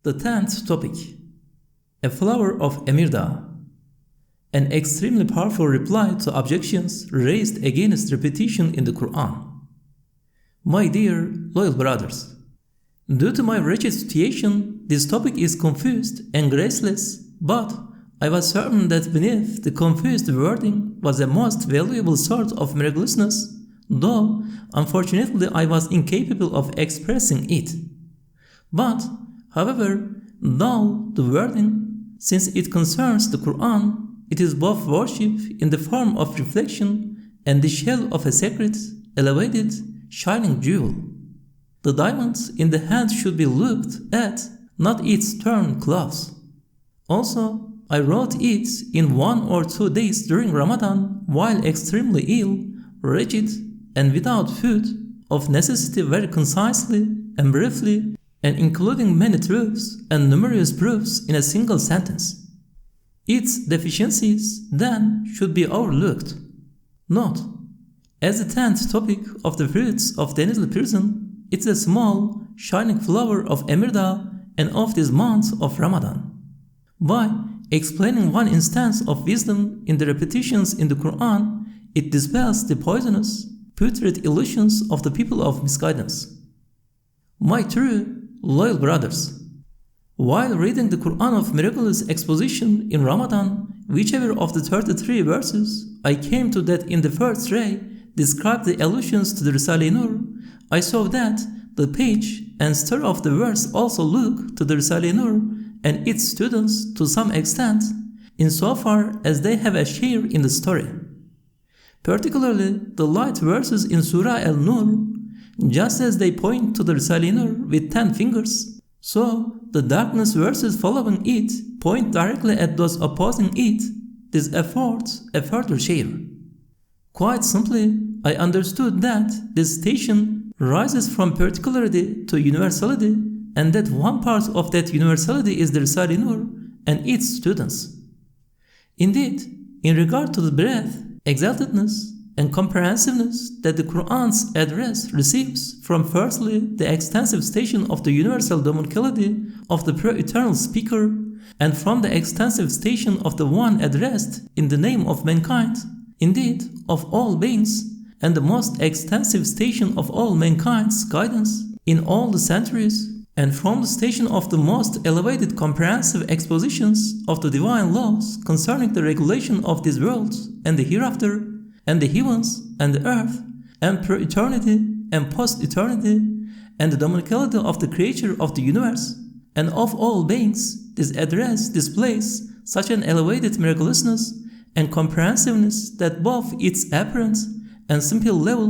The 10th topic, a flower of emirda, an extremely powerful reply to objections raised against repetition in the Qur'an. My dear loyal brothers, due to my wretched situation, this topic is confused and graceless, but I was certain that beneath the confused wording was a most valuable sort of miraculousness, though unfortunately I was incapable of expressing it. But however, though the wording, since it concerns the Qur'an, it is both worship in the form of reflection and the shell of a sacred, elevated, shining jewel. The diamond in the hand should be looked at, not its torn cloths. Also, I wrote it in 1 or 2 days during Ramadan while extremely ill, wretched, and without food, of necessity very concisely and briefly, and including many truths and numerous proofs in a single sentence. Its deficiencies, then, should be overlooked. Note: as the 10th topic of the fruits of Denizli prison, it's a small, shining flower of emirda and of this month of Ramadan. By explaining one instance of wisdom in the repetitions in the Qur'an, it dispels the poisonous, putrid illusions of the people of misguidance. My true, loyal brothers, while reading the Qur'an of miraculous exposition in Ramadan, whichever of the 33 verses I came to that in the first ray described the allusions to the Risale-i Nur, I saw that the page and stir of the verse also look to the Risale-i Nur and its students to some extent, insofar as they have a share in the story. Particularly the light verses in Surah Al-Nur, just as they point to the Risale-i Nur with 10 fingers, so the darkness verses following it point directly at those opposing it. This affords a further share. Quite simply, I understood that this station rises from particularity to universality, and that one part of that universality is the Risale-i Nur and its students. Indeed, in regard to the breadth, exaltedness, and comprehensiveness that the Qur'an's address receives from firstly the extensive station of the universal domicility of the pre-eternal speaker, and from the extensive station of the one addressed in the name of mankind, indeed of all beings, and the most extensive station of all mankind's guidance in all the centuries, and from the station of the most elevated comprehensive expositions of the divine laws concerning the regulation of this world and the hereafter, and the heavens and the earth, and pre-eternity and post-eternity, and the domicility of the creator of the universe, and of all beings, this address displays such an elevated miraculousness and comprehensiveness that both its apparent and simple level,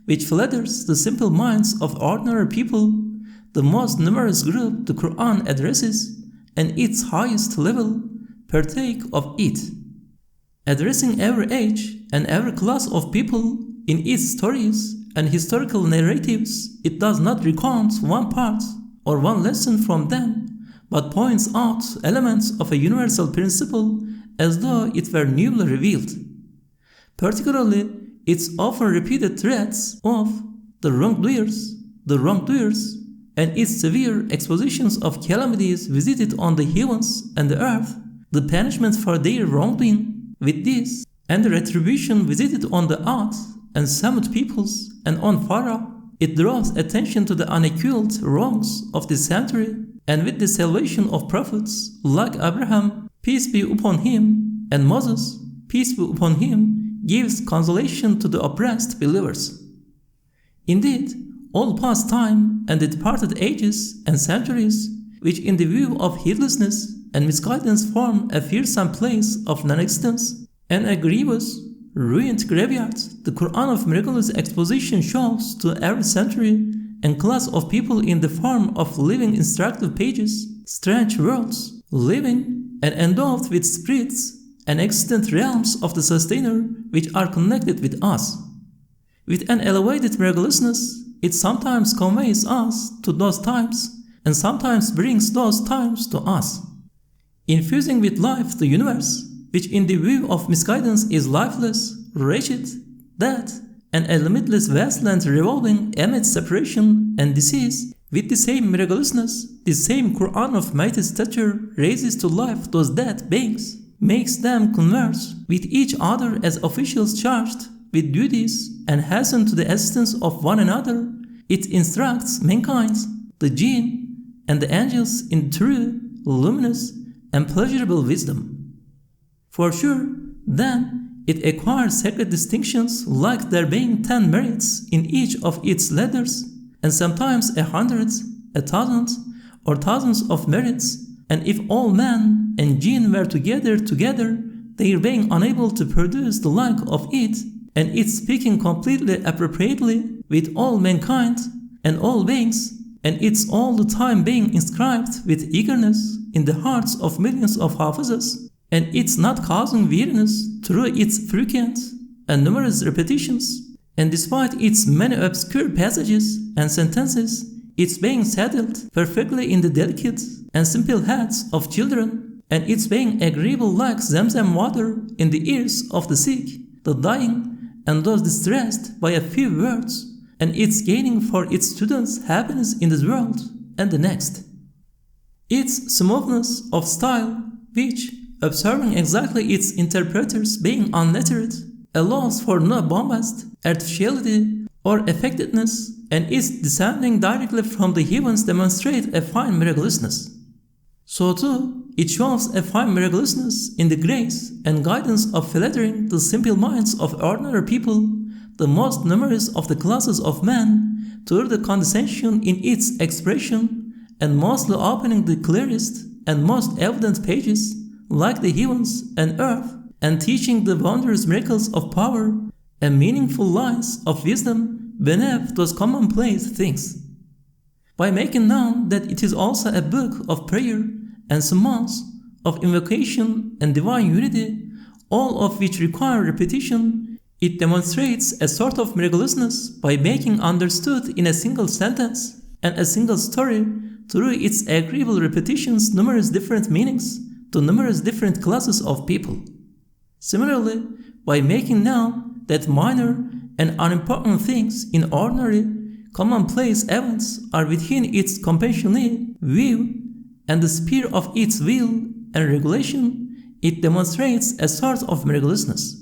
which flatters the simple minds of ordinary people, the most numerous group the Qur'an addresses, and its highest level, partake of it. Addressing every age and every class of people in its stories and historical narratives, it does not recount one part or one lesson from them, but points out elements of a universal principle as though it were newly revealed. Particularly, its often repeated threats of the wrongdoers, and its severe expositions of calamities visited on the heavens and the earth, the punishment for their wrongdoing with this, and the retribution visited on the Ad and Samud peoples and on Pharaoh, it draws attention to the unequaled wrongs of this century, and with the salvation of prophets like Abraham, peace be upon him, and Moses, peace be upon him, gives consolation to the oppressed believers. Indeed, all past time and the departed ages and centuries, which in the view of heedlessness and misguidance form a fearsome place of non-existence and a grievous, ruined graveyard, the Qur'an of miraculous exposition shows to every century and class of people in the form of living instructive pages, strange worlds, living and endowed with spirits and existent realms of the Sustainer which are connected with us. With an elevated miraculousness, it sometimes conveys us to those times and sometimes brings those times to us, infusing with life the universe, which in the view of misguidance is lifeless, wretched, dead, and a limitless wasteland revolving amid separation and disease, With the same miraculousness, the same Qur'an of mighty stature raises to life those dead beings, makes them converse with each other as officials charged with duties, and hasten to the assistance of one another. It instructs mankind, the jinn, and the angels in true, luminous, and pleasurable wisdom. For sure, then, it acquires sacred distinctions like there being 10 merits in each of its letters, and sometimes 100, 1,000, or thousands of merits, and if all men and jinn were together, their being unable to produce the like of it, and it speaking completely appropriately with all mankind and all beings, and it's all the time being inscribed with eagerness in the hearts of millions of hafizas, and it's not causing weariness through its frequent and numerous repetitions, and despite its many obscure passages and sentences, it's being settled perfectly in the delicate and simple heads of children, and it's being agreeable like Zamzam water in the ears of the sick, the dying, and those distressed by a few words, and it's gaining for its students happiness in this world and the next. Its smoothness of style, which, observing exactly its interpreters being unlettered, allows for no bombast, artificiality, or affectedness, and its descending directly from the heavens demonstrate a fine miraculousness. So too, it shows a fine miraculousness in the grace and guidance of flattering the simple minds of ordinary people, the most numerous of the classes of men, through the condescension in its expression, and mostly opening the clearest and most evident pages, like the heavens and earth, and teaching the wondrous miracles of power and meaningful lines of wisdom beneath those commonplace things. By making known that it is also a book of prayer and summons, of invocation and divine unity, all of which require repetition, it demonstrates a sort of miraculousness by making understood in a single sentence and a single story through its agreeable repetitions numerous different meanings to numerous different classes of people. Similarly, by making known that minor and unimportant things in ordinary, commonplace events are within its compassionate view and the sphere of its will and regulation, it demonstrates a sort of miraculousness.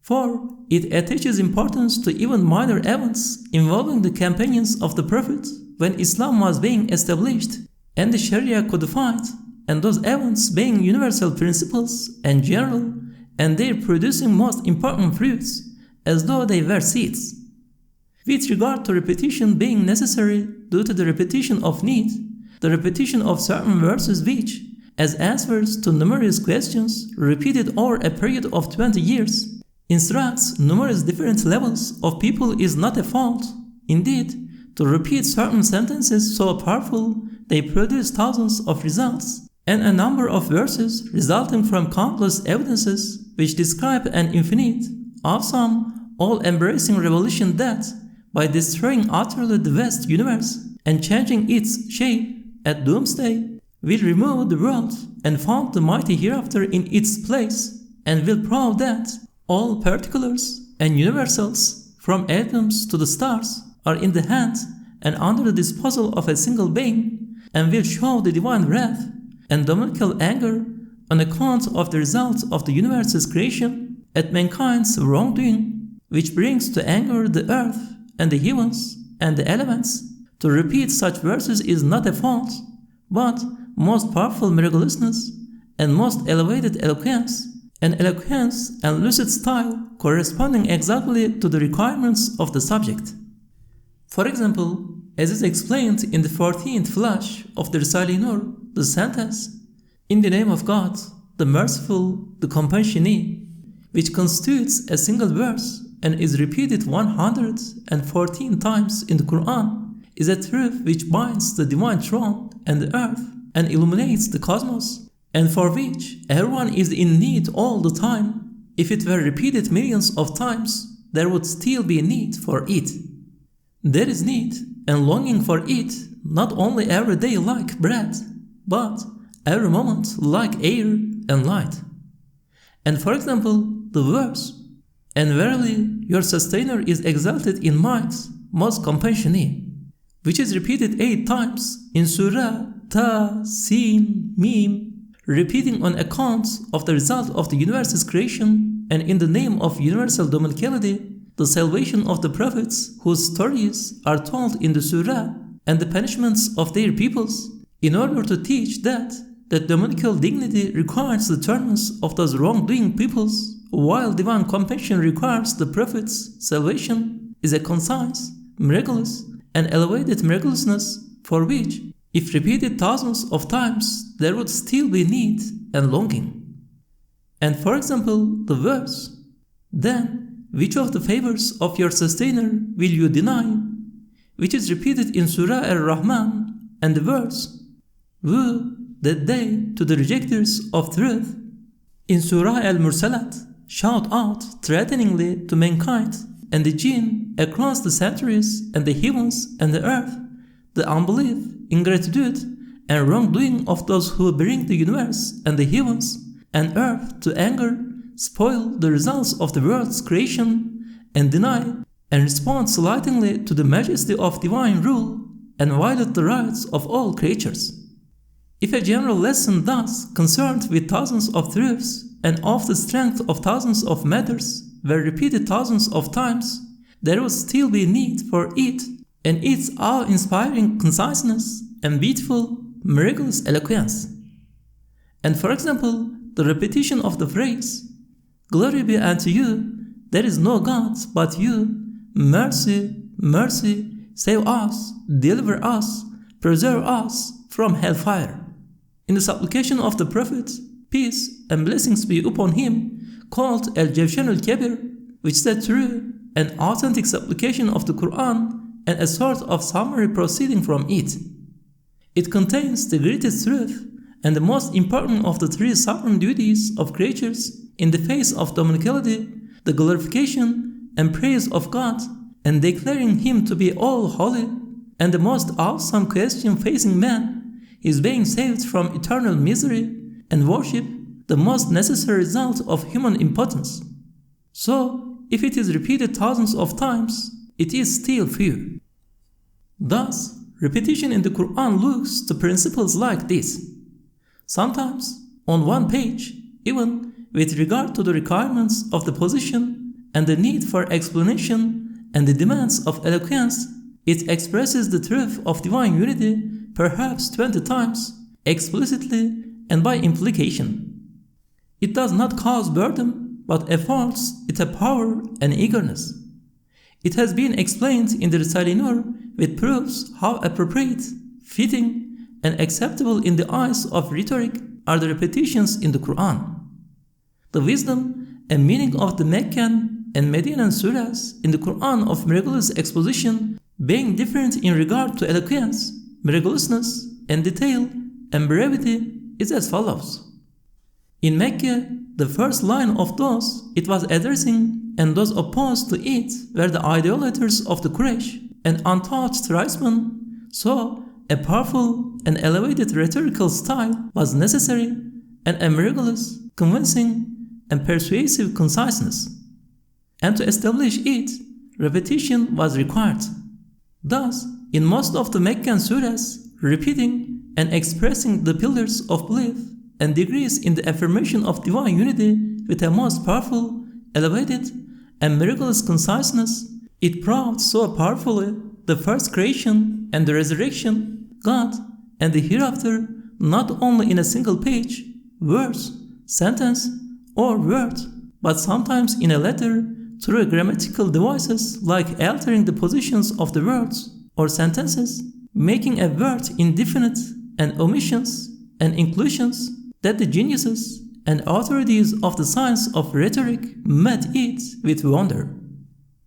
For it attaches importance to even minor events involving the companions of the Prophet when Islam was being established and the Sharia codified, and those events being universal principles and general, and their producing most important fruits, as though they were seeds. With regard to repetition being necessary due to the repetition of need, the repetition of certain verses which, as answers to numerous questions repeated over a period of 20 years, instructs numerous different levels of people is not a fault. Indeed, to repeat certain sentences so powerful, they produce thousands of results, and a number of verses resulting from countless evidences which describe an infinite, awesome, all-embracing revolution that, by destroying utterly the vast universe and changing its shape at doomsday, will remove the world and found the mighty hereafter in its place, and will prove that all particulars and universals, from atoms to the stars, are in the hands and under the disposal of a single being, and will show the divine wrath and demoniacal anger on account of the results of the universe's creation at mankind's wrongdoing, which brings to anger the earth and the heavens and the elements. To repeat such verses is not a fault, but most powerful miraculousness and most elevated eloquence, and eloquence and lucid style corresponding exactly to the requirements of the subject. For example, as is explained in the 14th flash of the Risale-i Nur, the sentence, "In the name of God, the merciful, the compassionate," which constitutes a single verse and is repeated 114 times in the Qur'an, is a truth which binds the divine throne and the earth and illuminates the cosmos, and for which everyone is in need all the time. If it were repeated millions of times, there would still be need for it. There is need and longing for it not only every day like bread, but every moment like air and light. And for example, the verse, "And verily your sustainer is exalted in might, most compassionate," which is repeated 8 times in Surah Ta, Sin, Mim, repeating on account of the result of the universe's creation and in the name of universal dominicality, the salvation of the prophets whose stories are told in the Surah and the punishments of their peoples, in order to teach that dominical dignity requires the terms of those wrongdoing peoples, while divine compassion requires the prophet's salvation, is a concise, miraculous, and elevated miraculousness for which, if repeated thousands of times, there would still be need and longing. And for example, the verse, "Then which of the favors of your sustainer will you deny?" which is repeated in Surah Ar-Rahman, and the verse, "Woe that they to the rejectors of truth," in Surah Al-Mursalat, shout out threateningly to mankind and the jinn across the centuries and the heavens and the earth, the unbelief, ingratitude, and wrongdoing of those who bring the universe and the heavens and earth to anger, spoil the results of the world's creation, and deny and respond slightingly to the majesty of divine rule, and violate the rights of all creatures. If a general lesson thus concerned with thousands of truths and of the strength of thousands of matters were repeated thousands of times, there would still be need for it and its awe-inspiring conciseness and beautiful, miraculous eloquence. And for example, the repetition of the phrase, "Glory be unto you, there is no God but you, mercy, mercy, save us, deliver us, preserve us from hellfire." In the supplication of the Prophet, peace and blessings be upon him, called Al-Jawshan al-Kabir, which is a true and authentic supplication of the Qur'an and a sort of summary proceeding from it. It contains the greatest truth and the most important of the 3 sovereign duties of creatures in the face of dominicality, the glorification and praise of God, and declaring him to be all holy, and the most awesome question facing man is being saved from eternal misery and worship, the most necessary result of human impotence. So, if it is repeated thousands of times, it is still few. Thus, repetition in the Qur'an looks to principles like this. Sometimes, on one page, even with regard to the requirements of the position and the need for explanation and the demands of eloquence, it expresses the truth of divine unity perhaps 20 times, explicitly and by implication. It does not cause burden, but affords it a power and eagerness. It has been explained in the Risale-i Nur with proofs how appropriate, fitting, and acceptable in the eyes of rhetoric are the repetitions in the Qur'an. The wisdom and meaning of the Meccan and Medinan surahs in the Qur'an of miraculous exposition being different in regard to eloquence, miraculousness, and detail and brevity is as follows. In Mecca, the first line of those it was addressing and those opposed to it were the idolaters of the Quraysh and untaught tribesmen, so a powerful and elevated rhetorical style was necessary and a miraculous, convincing, and persuasive conciseness. And to establish it, repetition was required. Thus, in most of the Meccan surahs, repeating and expressing the pillars of belief and degrees in the affirmation of divine unity with a most powerful, elevated, and miraculous conciseness, it proved so powerfully the first creation and the resurrection, God, and the hereafter, not only in a single page, verse, sentence, or word, but sometimes in a letter through grammatical devices like altering the positions of the words or sentences, making a word indefinite, and omissions and inclusions that the geniuses and authorities of the science of rhetoric met it with wonder.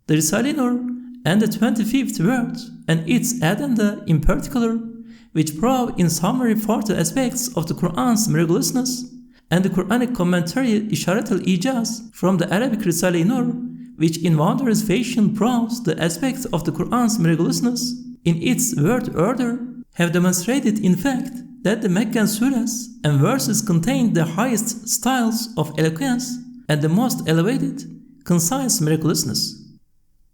The Risale-i Nur and the 25th word and its addenda in particular, which probe in summary 40 aspects of the Qur'an's miraculousness, and the Qur'anic commentary Isharat-al-Ijaz from the Arabic Risale-i Nur, which in wondrous fashion probes the aspects of the Qur'an's miraculousness in its word order, have demonstrated in fact that the Meccan surahs and verses contain the highest styles of eloquence and the most elevated, concise miraculousness.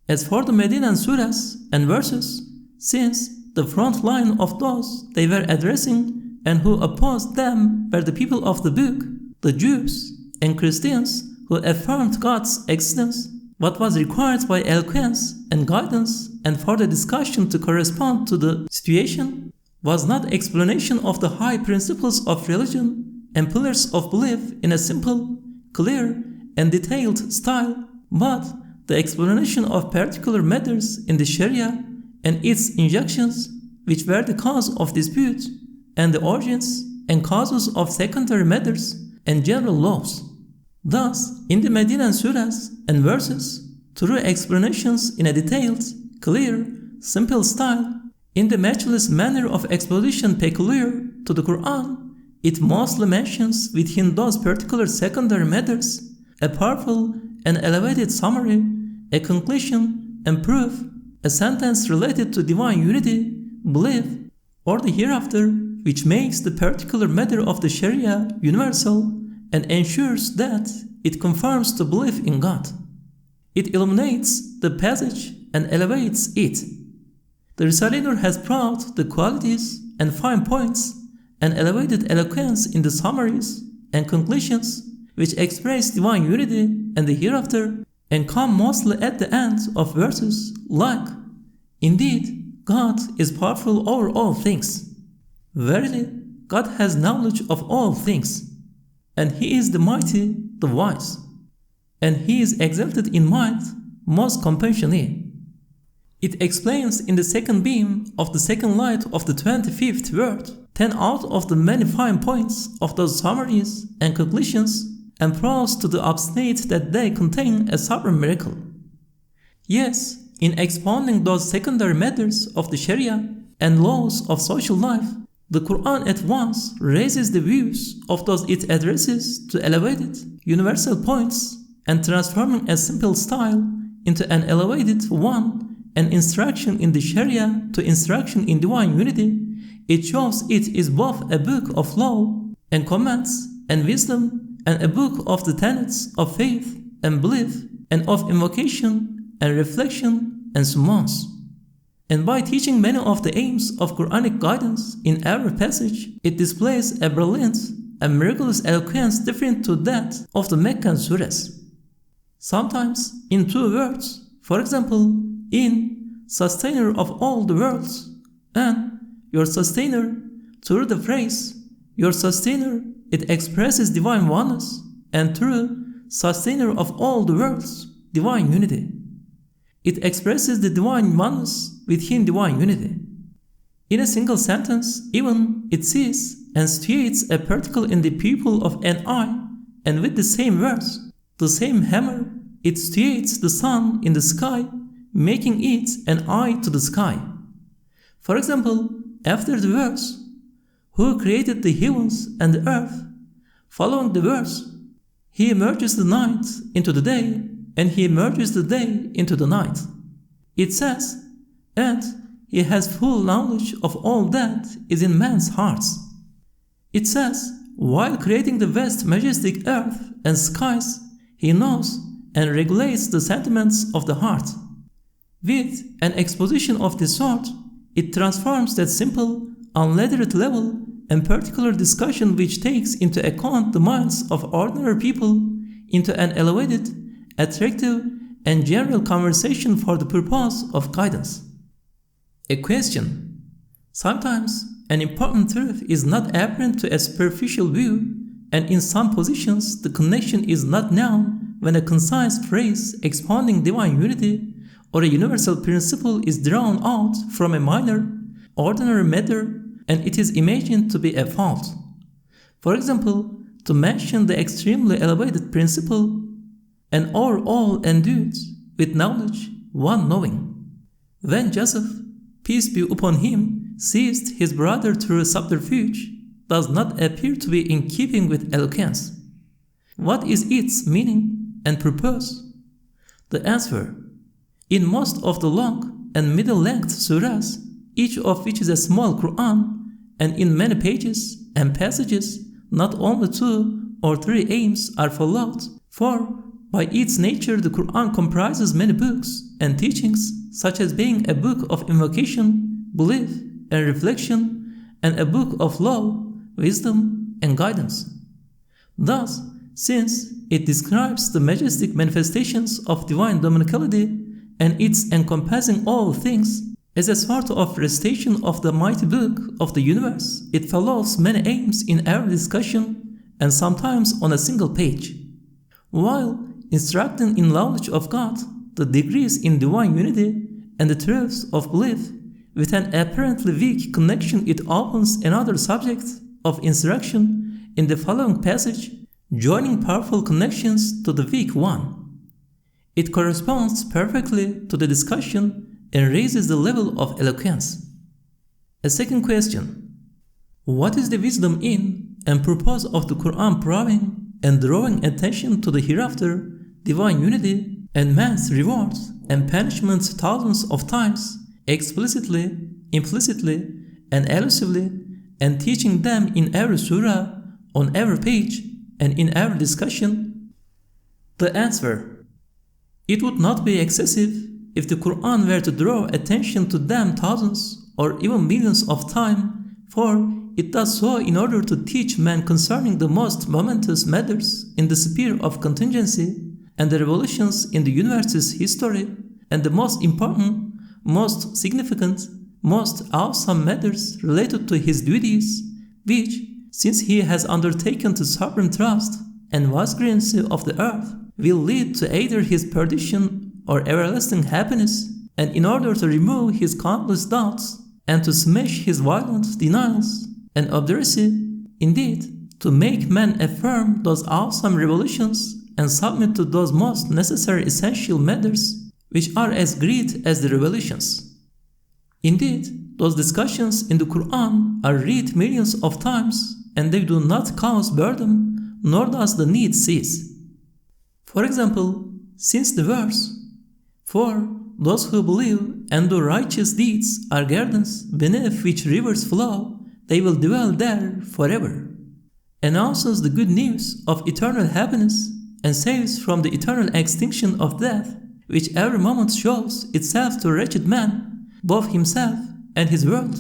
As for the Medinan surahs and verses, since the front line of those they were addressing and who opposed them were the people of the book, the Jews and Christians who affirmed God's existence. What was required by eloquence and guidance and further discussion to correspond to the situation was not explanation of the high principles of religion and pillars of belief in a simple, clear, and detailed style, but the explanation of particular matters in the Sharia and its injunctions, which were the cause of dispute, and the origins and causes of secondary matters and general laws. Thus, in the Medinan surahs and verses, through explanations in a detailed, clear, simple style, in the matchless manner of exposition peculiar to the Qur'an, it mostly mentions within those particular secondary matters a powerful and elevated summary, a conclusion and proof, a sentence related to divine unity, belief, or the hereafter, which makes the particular matter of the Sharia universal and ensures that it confirms the belief in God. It illuminates the passage and elevates it. The Risale-i Nur has brought the qualities and fine points and elevated eloquence in the summaries and conclusions which express divine unity and the hereafter and come mostly at the end of verses like, "Indeed, God is powerful over all things. Verily, God has knowledge of all things. And He is the mighty, the wise. And He is exalted in might, most compassionate." It explains in the second beam of the second light of the 25th word 10 out of the many fine points of those summaries and conclusions and proves to the obstinate that they contain a sovereign miracle. Yes, in expounding those secondary matters of the Sharia and laws of social life, the Qur'an at once raises the views of those it addresses to elevated, universal points and transforming a simple style into an elevated one and instruction in the Sharia to instruction in divine unity. It shows it is both a book of law and commands and wisdom and a book of the tenets of faith and belief and of invocation and reflection and summons. And by teaching many of the aims of Qur'anic guidance in every passage, it displays a brilliant and miraculous eloquence different to that of the Meccan surahs. Sometimes in 2 words, for example, in "sustainer of all the worlds" and "your sustainer," through the phrase "your sustainer," it expresses divine oneness, and through "sustainer of all the worlds," divine unity. It expresses the divine oneness within divine unity. In a single sentence, even it sees and situates a particle in the pupil of an eye, and with the same words, the same hammer, it situates the sun in the sky, making it an eye to the sky. For example, after the verse, "Who created the heavens and the earth?" following the verse, "He merges the night into the day, and He merges the day into the night." It says, "And He has full knowledge of all that is in man's hearts." It says, "While creating the vast majestic earth and skies, He knows and regulates the sentiments of the heart." With an exposition of this sort, it transforms that simple, unlettered level and particular discussion which takes into account the minds of ordinary people into an elevated, attractive, and general conversation for the purpose of guidance. A question. Sometimes an important truth is not apparent to a superficial view, and in some positions the connection is not known when a concise phrase expounding divine unity or a universal principle is drawn out from a minor, ordinary matter, and it is imagined to be a fault. For example, to mention the extremely elevated principle, "and over all endued with knowledge, one knowing." When Joseph, peace be upon him, seized his brother through subterfuge, does not appear to be in keeping with eloquence. What is its meaning and purpose? The answer: in most of the long and middle-length surahs, each of which is a small Qur'an, and in many pages and passages, not only 2 or 3 aims are followed, for by its nature the Qur'an comprises many books and teachings, such as being a book of invocation, belief, and reflection, and a book of law, wisdom, and guidance. Thus, since it describes the majestic manifestations of divine dominicality and its encompassing all things, as a sort of recitation of the mighty book of the universe, it follows many aims in every discussion and sometimes on a single page. While instructing in knowledge of God, the degrees in divine unity, and the truths of belief, with an apparently weak connection, it opens another subject of instruction in the following passage, joining powerful connections to the weak one. It corresponds perfectly to the discussion and raises the level of eloquence. A second question: what is the wisdom in and purpose of the Qur'an proving and drawing attention to the hereafter, divine unity, and man's rewards and punishments thousands of times, explicitly, implicitly, and elusively, and teaching them in every surah, on every page, and in every discussion? The answer: it would not be excessive if the Qur'an were to draw attention to them thousands or even millions of times, for it does so in order to teach men concerning the most momentous matters in the sphere of contingency and the revolutions in the universe's history, and the most important, most significant, most awesome matters related to his duties, which, since he has undertaken to sovereign trust and vastness of the earth, will lead to either his perdition or everlasting happiness, and in order to remove his countless doubts and to smash his violent denials and obduracy, indeed, to make men affirm those awesome revolutions and submit to those most necessary essential matters, which are as great as the revelations. Indeed, those discussions in the Qur'an are read millions of times, and they do not cause burden, nor does the need cease. For example, since the verse, "For those who believe and do righteous deeds are gardens beneath which rivers flow, they will dwell there forever," announces the good news of eternal happiness and saves from the eternal extinction of death, which every moment shows itself to wretched man, both himself and his world,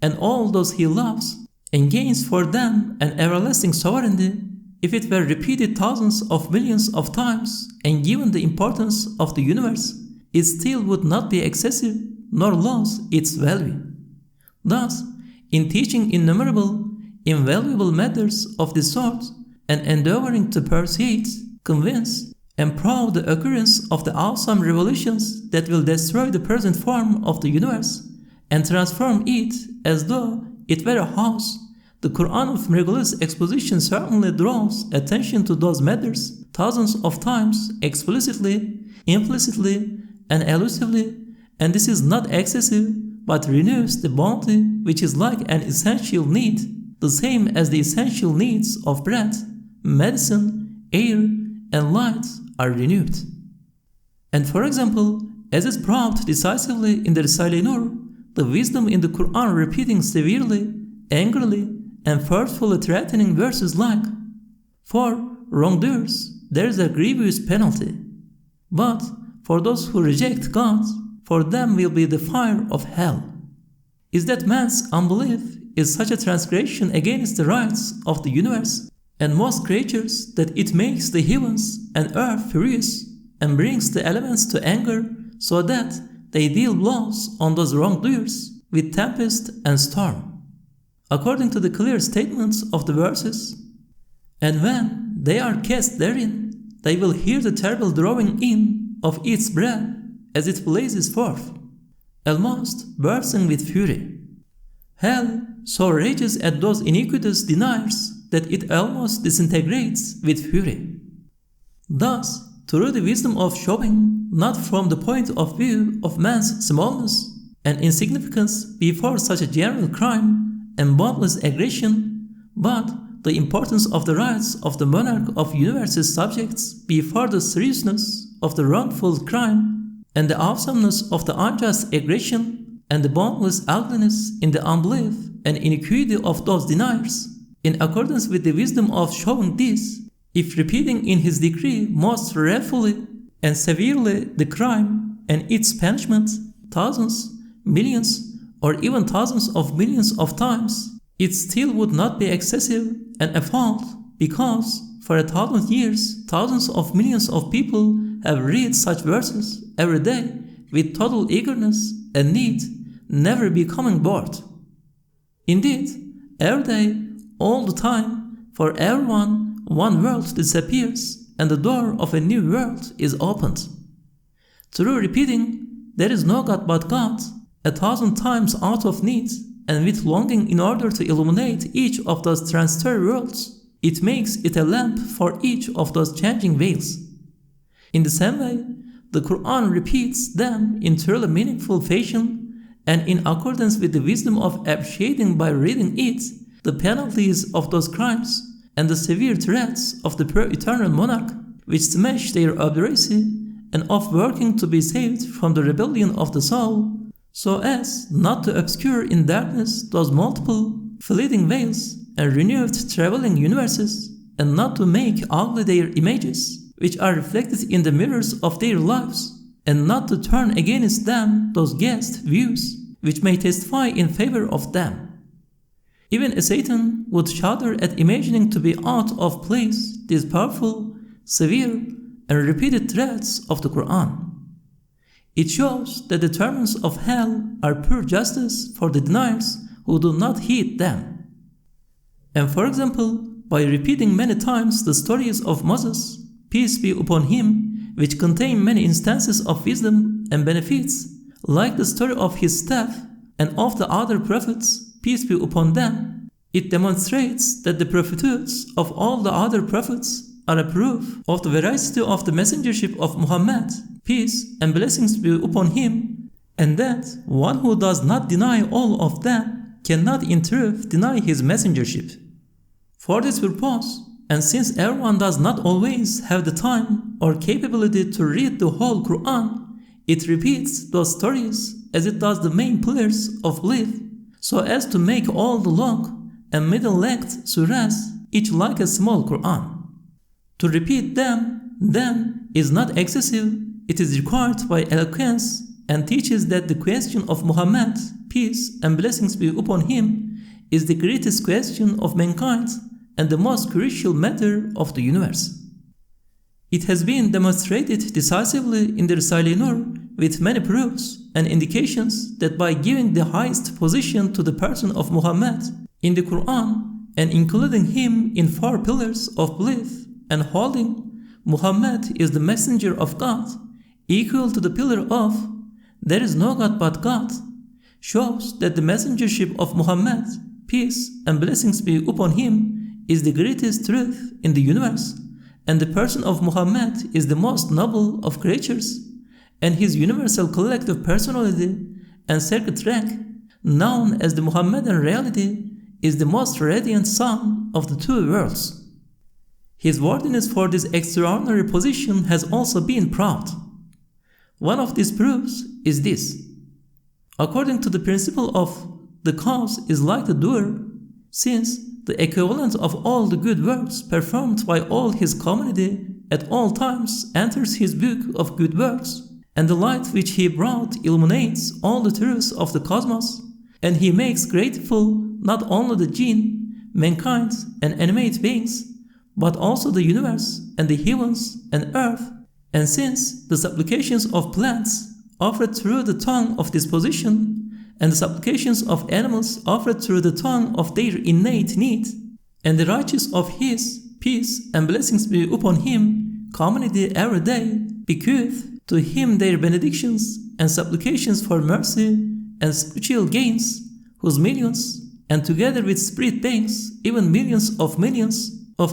and all those he loves, and gains for them an everlasting sovereignty. If it were repeated thousands of millions of times and given the importance of the universe, it still would not be excessive nor lose its value. Thus, in teaching innumerable, invaluable matters of this sort, and endeavoring to persuade, convince, and prove the occurrence of the awesome revolutions that will destroy the present form of the universe and transform it as though it were a house, the Qur'an of miraculous exposition certainly draws attention to those matters thousands of times, explicitly, implicitly, and elusively, and this is not excessive, but renews the bounty which is like an essential need, the same as the essential needs of bread, medicine, air, and light are renewed. And for example, as is proved decisively in the Risale-i Nur, the wisdom in the Qur'an repeating severely, angrily, and forcefully threatening verses like, "For wrongdoers there is a grievous penalty, but for those who reject God, for them will be the fire of hell," is that man's unbelief is such a transgression against the rights of the universe and most creatures that it makes the heavens and earth furious and brings the elements to anger, so that they deal blows on those wrongdoers with tempest and storm. According to the clear statements of the verses, "And when they are cast therein, they will hear the terrible drawing in of its breath as it blazes forth, almost bursting with fury. Hell so rages at those iniquitous deniers that it almost disintegrates with fury." Thus, through the wisdom of showing, not from the point of view of man's smallness and insignificance before such a general crime and boundless aggression, but the importance of the rights of the monarch of universe's subjects before the seriousness of the wrongful crime, and the awesomeness of the unjust aggression, and the boundless ugliness in the unbelief and iniquity of those deniers, in accordance with the wisdom of showing this, if repeating in his decree most wrathfully and severely the crime and its punishment, thousands, millions, or even thousands of millions of times, it still would not be excessive and a fault, because for 1,000 years, thousands of millions of people have read such verses every day with total eagerness and need, never becoming bored. Indeed, every day, all the time, for everyone, one world disappears and the door of a new world is opened. Through repeating, "There is no God but God," 1,000 times out of need and with longing in order to illuminate each of those transitory worlds, it makes it a lamp for each of those changing veils. In the same way, the Qur'an repeats them in truly meaningful fashion, and in accordance with the wisdom of appreciating by reading it the penalties of those crimes and the severe threats of the eternal monarch which smash their obduracy, and of working to be saved from the rebellion of the soul, so as not to obscure in darkness those multiple, fleeting veils and renewed traveling universes, and not to make ugly their images, which are reflected in the mirrors of their lives, and not to turn against them those guessed views, which may testify in favor of them. Even a Satan would shudder at imagining to be out of place these powerful, severe, and repeated threats of the Qur'an. It shows that the torments of hell are pure justice for the deniers who do not heed them. And for example, by repeating many times the stories of Moses, peace be upon him, which contain many instances of wisdom and benefits, like the story of his staff and of the other prophets, peace be upon them, it demonstrates that the prophets of all the other prophets are a proof of the veracity of the messengership of Muhammad, peace and blessings be upon him, and that one who does not deny all of them cannot in truth deny his messengership. For this purpose, and since everyone does not always have the time or capability to read the whole Qur'an, it repeats those stories as it does the main pillars of belief, so as to make all the long and middle-length surahs each like a small Qur'an. To repeat them, then, is not excessive, it is required by eloquence, and teaches that the question of Muhammad, peace and blessings be upon him, is the greatest question of mankind and the most crucial matter of the universe. It has been demonstrated decisively in the Risale-i Nur with many proofs and indications that by giving the highest position to the person of Muhammad in the Qur'an and including him in 4 pillars of belief and holding Muhammad is the messenger of God, equal to the pillar of "There is no God but God," shows that the messengership of Muhammad, peace and blessings be upon him, is the greatest truth in the universe, and the person of Muhammad is the most noble of creatures, and his universal collective personality and sacred rank, known as the Muhammadan reality, is the most radiant sun of the 2 worlds. His worthiness for this extraordinary position has also been proved. One of these proofs is this. According to the principle of the cause is like the doer, since the equivalent of all the good works performed by all his community at all times enters his book of good works, and the light which he brought illuminates all the truths of the cosmos, and he makes grateful not only the jinn, mankind, and animate beings, but also the universe and the heavens and earth, and since the supplications of plants offered through the tongue of disposition, and the supplications of animals offered through the tongue of their innate need, and the righteous of his peace and blessings be upon him, community every day, bequeath to him their benedictions and supplications for mercy and spiritual gains, whose millions, and together with spirit beings, even millions of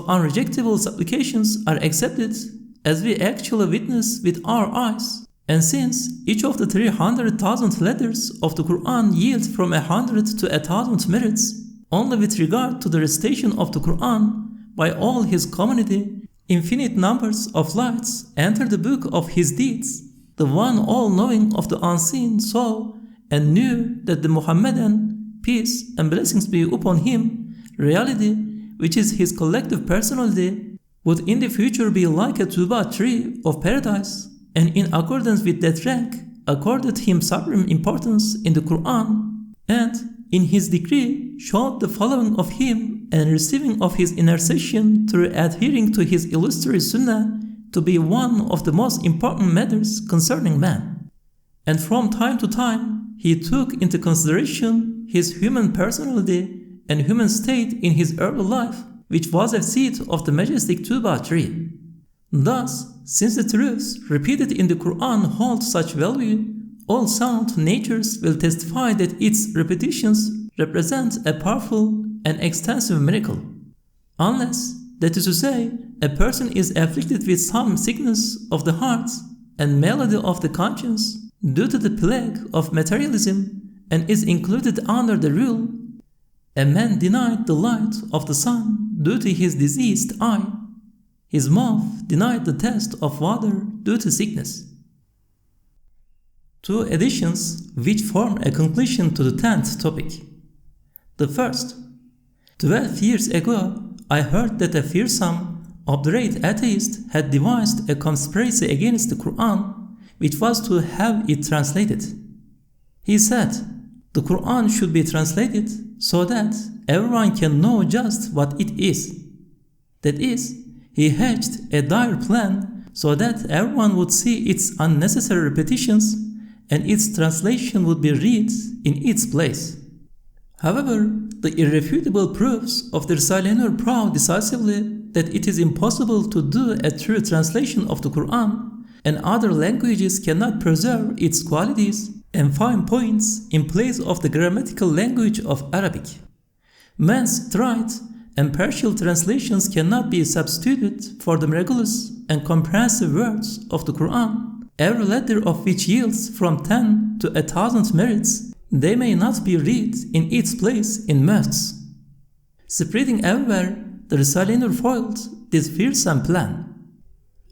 unrejectable supplications are accepted, as we actually witness with our eyes. And since each of the 300,000 letters of the Qur'an yield from 100 to 1,000 merits, only with regard to the recitation of the Qur'an by all his community, infinite numbers of lights enter the book of his deeds. The one all-knowing of the unseen saw and knew that the Muhammadan, peace and blessings be upon him, reality, which is his collective personality, would in the future be like a tuba tree of paradise, and in accordance with that rank, accorded him supreme importance in the Qur'an, and in his decree showed the following of him and receiving of his intercession through adhering to his illustrious sunnah to be one of the most important matters concerning man. And from time to time, he took into consideration his human personality and human state in his early life, which was a seed of the majestic Tuba tree. Thus, since the truths repeated in the Qur'an hold such value, all sound natures will testify that its repetitions represent a powerful and extensive miracle. Unless, that is to say, a person is afflicted with some sickness of the heart and malady of the conscience due to the plague of materialism and is included under the rule, a man denied the light of the sun due to his diseased eye. His mouth denied the taste of water due to sickness. Two additions which form a conclusion to the 10th topic. The first, 12 years ago, I heard that a fearsome, obdurate atheist had devised a conspiracy against the Qur'an, which was to have it translated. He said, the Qur'an should be translated so that everyone can know just what it is. That is, he hatched a dire plan so that everyone would see its unnecessary repetitions and its translation would be read in its place. However, the irrefutable proofs of the Risale-i Nur prove decisively that it is impossible to do a true translation of the Qur'an, and other languages cannot preserve its qualities and fine points in place of the grammatical language of Arabic. Man's trite and partial translations cannot be substituted for the miraculous and comprehensive words of the Qur'an, every letter of which yields from 10 to 1,000 merits. They may not be read in its place in mosques. Spreading everywhere, the Risale-i Nur foiled this fearsome plan.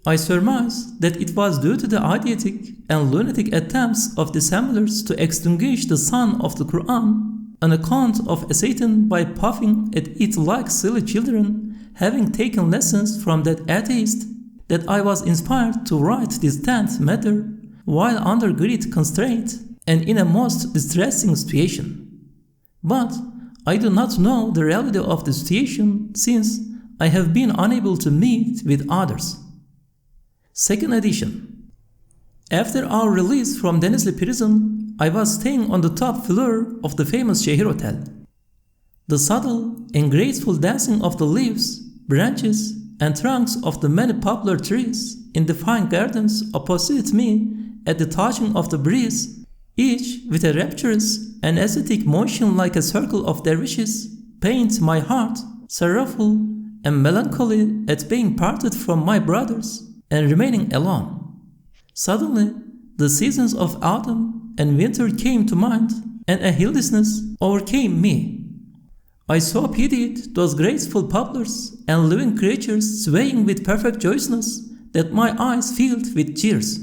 I surmise that it was due to the idiotic and lunatic attempts of dissemblers to extinguish the sun of the Qur'an on account of Satan by puffing at it like silly children, having taken lessons from that atheist, that I was inspired to write this 10th matter while under great constraint and in a most distressing situation. But I do not know the reality of the situation since I have been unable to meet with others. Second edition. After our release from Denizli prison, I was staying on the top floor of the famous Şehir Hotel. The subtle and graceful dancing of the leaves, branches, and trunks of the many poplar trees in the fine gardens opposite me at the touching of the breeze, each with a rapturous and aesthetic motion like a circle of dervishes, pained my heart sorrowful and melancholy at being parted from my brothers and remaining alone. Suddenly, the seasons of autumn and winter came to mind, and a heedlessness overcame me. I so pitied those graceful poplars and living creatures swaying with perfect joyousness that my eyes filled with tears.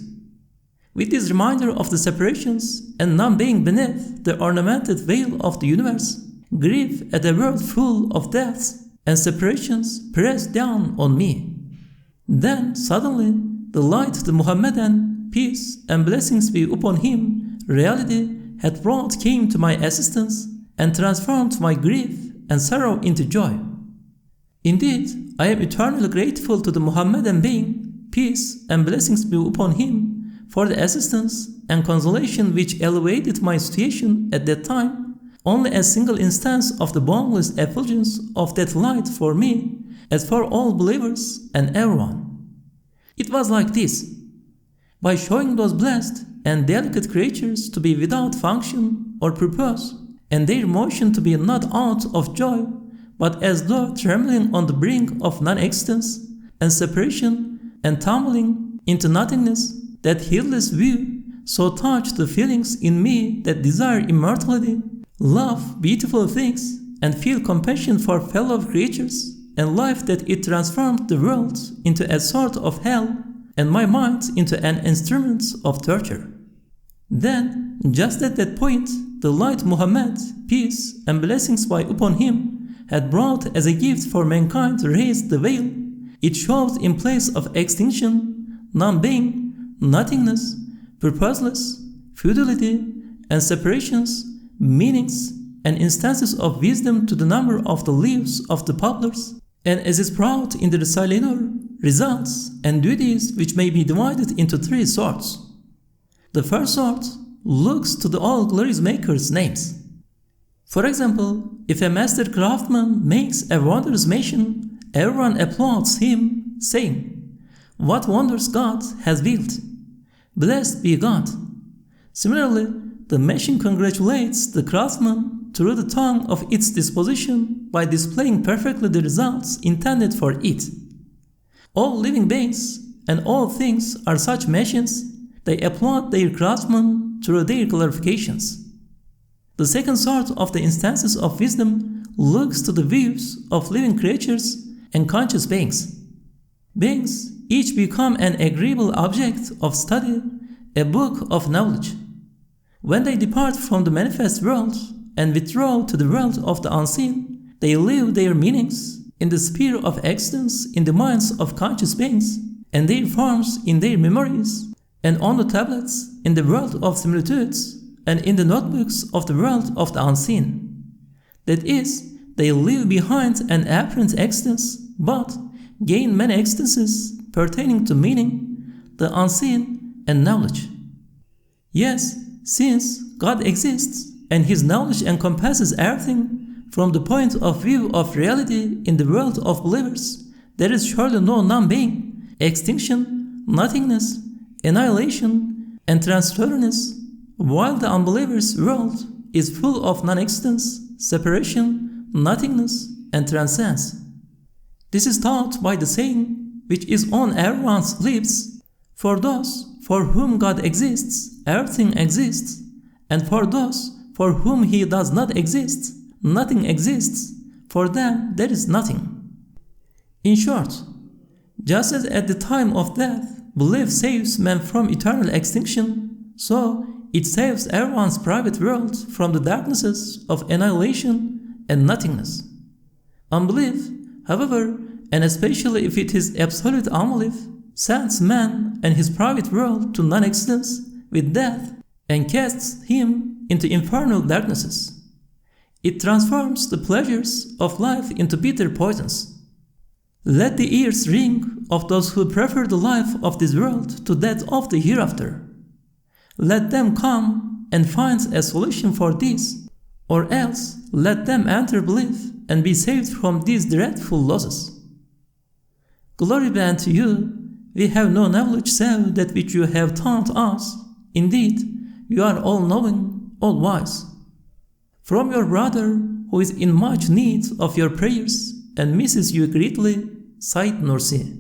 With this reminder of the separations and none being beneath the ornamented veil of the universe, grief at a world full of deaths and separations pressed down on me. Then suddenly the light the Muhammadan, peace and blessings be upon him, reality had brought came to my assistance and transformed my grief and sorrow into joy. Indeed, I am eternally grateful to the Muhammadan being, peace and blessings be upon him, for the assistance and consolation which elevated my situation at that time, only a single instance of the boundless effulgence of that light for me, as for all believers and everyone. It was like this. By showing those blessed and delicate creatures to be without function or purpose, and their motion to be not out of joy, but as though trembling on the brink of non-existence and separation and tumbling into nothingness, that heedless view so touched the feelings in me that desire immortality, love beautiful things, and feel compassion for fellow creatures, and life that it transformed the world into a sort of hell, and my mind into an instrument of torture. Then, just at that point, the light Muhammad, peace and blessings be upon him, had brought as a gift for mankind raised the veil. It showed in place of extinction, non-being, nothingness, purposeless, futility, and separations, meanings, and instances of wisdom to the number of the leaves of the poplars, and as is brought in the Risale-i Nur, results and duties which may be divided into three sorts. The first sort looks to the all glorious maker's names. For example, if a master craftsman makes a wondrous machine, everyone applauds him, saying, "What wonders God has built! Blessed be God!" Similarly, the machine congratulates the craftsman through the tongue of its disposition by displaying perfectly the results intended for it. All living beings and all things are such machines. They applaud their craftsman through their clarifications. The second sort of the instances of wisdom looks to the views of living creatures and conscious beings. Beings each become an agreeable object of study, a book of knowledge. When they depart from the manifest world and withdraw to the world of the unseen, they leave their meanings in the sphere of existence in the minds of conscious beings, and their forms in their memories, and on the tablets in the world of similitudes, and in the notebooks of the world of the unseen. That is, they leave behind an apparent existence, but gain many existences pertaining to meaning, the unseen, and knowledge. Yes, since God exists, and His knowledge encompasses everything from the point of view of reality in the world of believers, there is surely no non-being, extinction, nothingness, annihilation, and transferness, while the unbeliever's world is full of non-existence, separation, nothingness, and transcendence. This is taught by the saying, which is on everyone's lips, "For those for whom God exists, everything exists, and for those for whom He does not exist, nothing exists. For them there is nothing." In short, just as at the time of death, belief saves man from eternal extinction, so it saves everyone's private world from the darknesses of annihilation and nothingness. Unbelief, however, and especially if it is absolute unbelief, sends man and his private world to non-existence with death and casts him into infernal darknesses. It transforms the pleasures of life into bitter poisons. Let the ears ring of those who prefer the life of this world to that of the hereafter. Let them come and find a solution for this, or else let them enter belief and be saved from these dreadful losses. Glory be unto you. We have no knowledge save that which you have taught us. Indeed, you are all-knowing, all-wise. From your brother, who is in much need of your prayers and misses you greatly, Said Nursi.